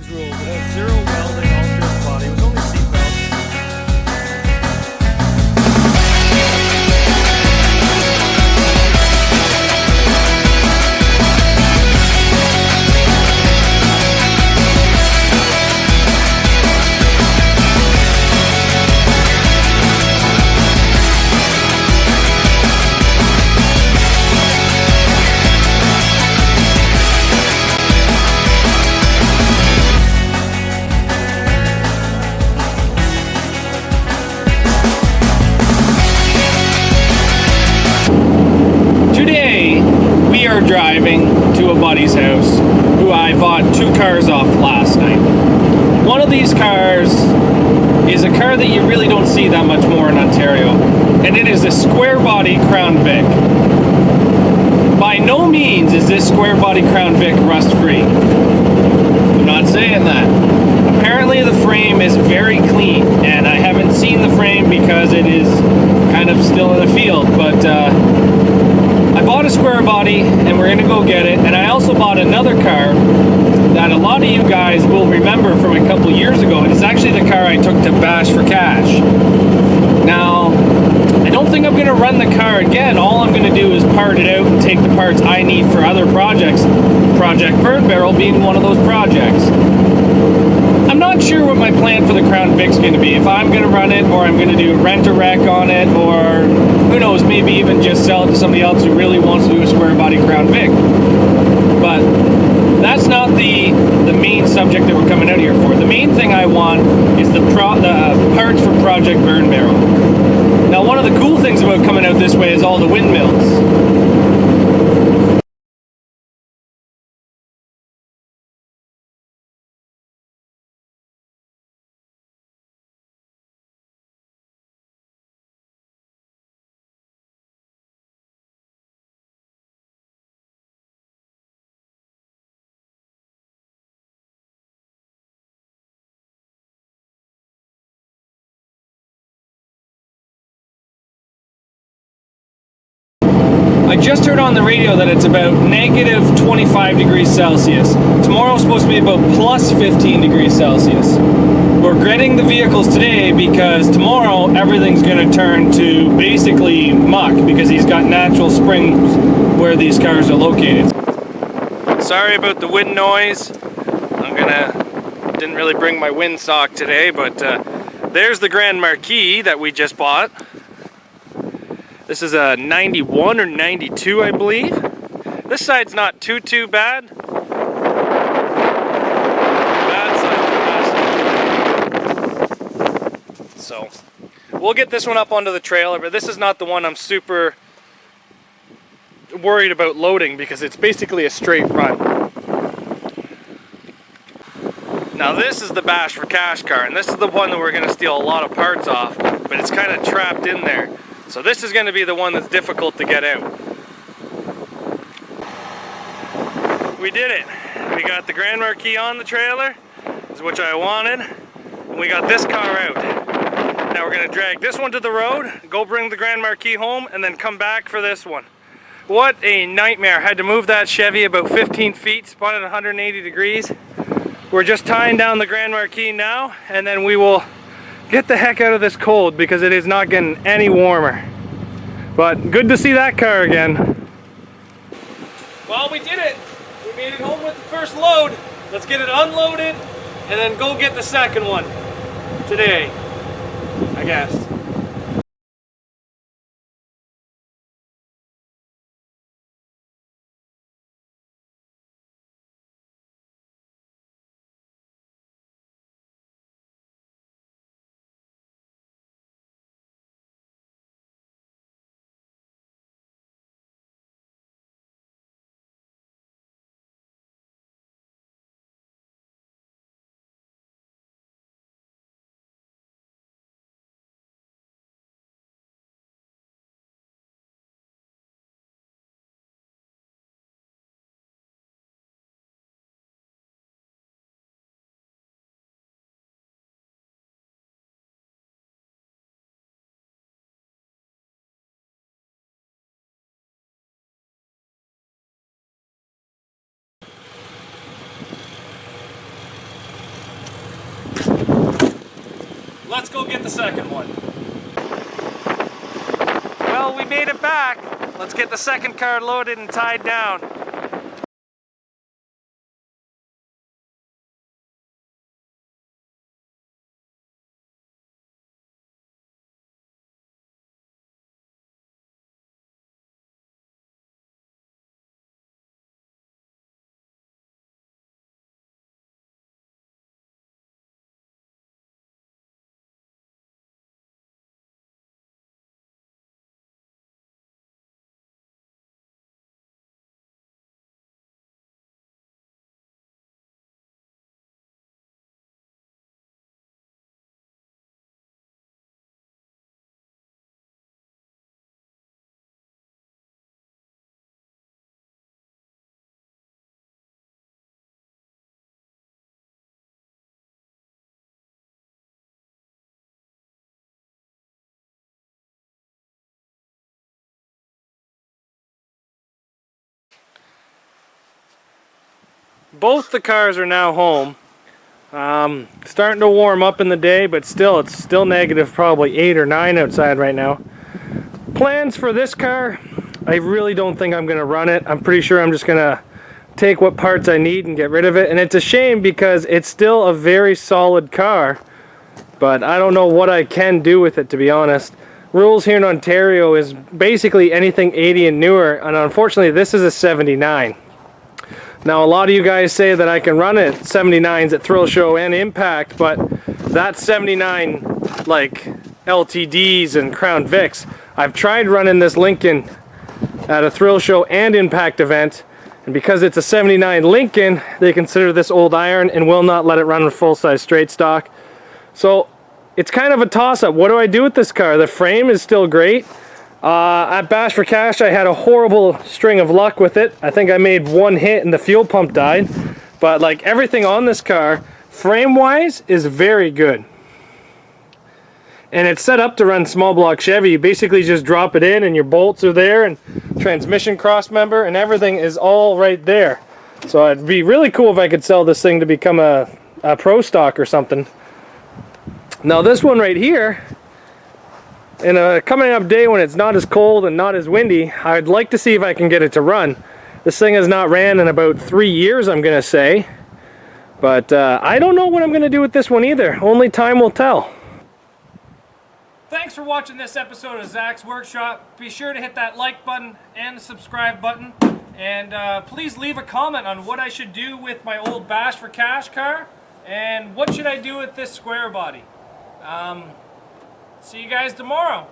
Rules. It has zero welding, all strip body. It was only seatbelts. We are driving to a buddy's house who I bought 2 cars off last night. One of these cars is a car that you really don't see that much more in Ontario, and it is a square body Crown Vic. By no means is this square body Crown Vic rust free. I'm not saying that. Apparently the frame is very clean, and I haven't seen the frame because it is kind of still in the field, but I bought a square body and we're gonna go get it. And I also bought another car that a lot of you guys will remember from a couple years ago. It's actually the car I took to Bash for Cash. Now, I don't think I'm gonna run the car again. All I'm gonna do is part it out and take the parts I need for other projects. Project Burn Barrel being one of those projects. I'm not sure what my plan for the Crown Vic's going to be. If I'm going to run it, or I'm going to do rent-a-wreck on it, or who knows, maybe even just sell it to somebody else who really wants to do a square body Crown Vic. But that's not the main subject that we're coming out here for. The main thing I want is the parts for Project Burn Barrel. Now, one of the cool things about coming out this way is all the windmills. I just heard on the radio that it's about negative 25 degrees Celsius. Tomorrow's supposed to be about plus 15 degrees Celsius. We're gritting the vehicles today because tomorrow everything's going to turn to basically muck because he's got natural springs where these cars are located. Sorry about the wind noise. Didn't really bring my windsock today, but there's the Grand Marquis that we just bought. This is a 91 or 92, I believe. This side's not too bad. So we'll get this one up onto the trailer, but this is not the one I'm super worried about loading because it's basically a straight run. Now this is the Bash for Cash car, and this is the one that we're going to steal a lot of parts off, but it's kind of trapped in there. So this is going to be the one that's difficult to get out. We did it. We got the Grand Marquis on the trailer, which I wanted, and we got this car out. Now we're going to drag this one to the road, go bring the Grand Marquis home, and then come back for this one. What a nightmare. I had to move that Chevy about 15 feet, spun it 180 degrees. We're just tying down the Grand Marquis now, and then we will get the heck out of this cold because it is not getting any warmer. But good to see that car again. Well, we did it. We made it home with the first load. Let's get it unloaded and then go get the second one today, I guess. let's go get the second one. Well, we made it back. Let's get the second car loaded and tied down. Both the cars are now home. Starting to warm up in the day, but still, it's still negative probably 8 or 9 outside right now. Plans for this car, I really don't think I'm going to run it. I'm pretty sure I'm just going to take what parts I need and get rid of it. And it's a shame because it's still a very solid car, but I don't know what I can do with it, to be honest. Rules here in Ontario is basically anything 80 and newer, and unfortunately this is a 79. Now a lot of you guys say that I can run it 79s at Thrill Show and Impact, but that's 79 like LTDs and Crown Vics. I've tried running this Lincoln at a Thrill Show and Impact event, and because it's a 79 Lincoln, they consider this old iron and will not let it run with full-size straight stock. So it's kind of a toss-up. What do I do with this car? The frame is still great. At Bash for Cash, I had a horrible string of luck with it. I think I made one hit and the fuel pump died. But like everything on this car, frame-wise, is very good. And it's set up to run small block Chevy. You basically just drop it in and your bolts are there and transmission cross member and everything is all right there. So it'd be really cool if I could sell this thing to become a pro stock or something. Now this one right here, in a coming up day when it's not as cold and not as windy, I'd like to see if I can get it to run. This thing has not ran in about 3 years, I'm gonna say. But I don't know what I'm gonna do with this one either. Only time will tell. Thanks for watching this episode of Zach's Workshop. Be sure to hit that like button and the subscribe button. And please leave a comment on what I should do with my old Bash for Cash car. And what should I do with this square body. See you guys tomorrow.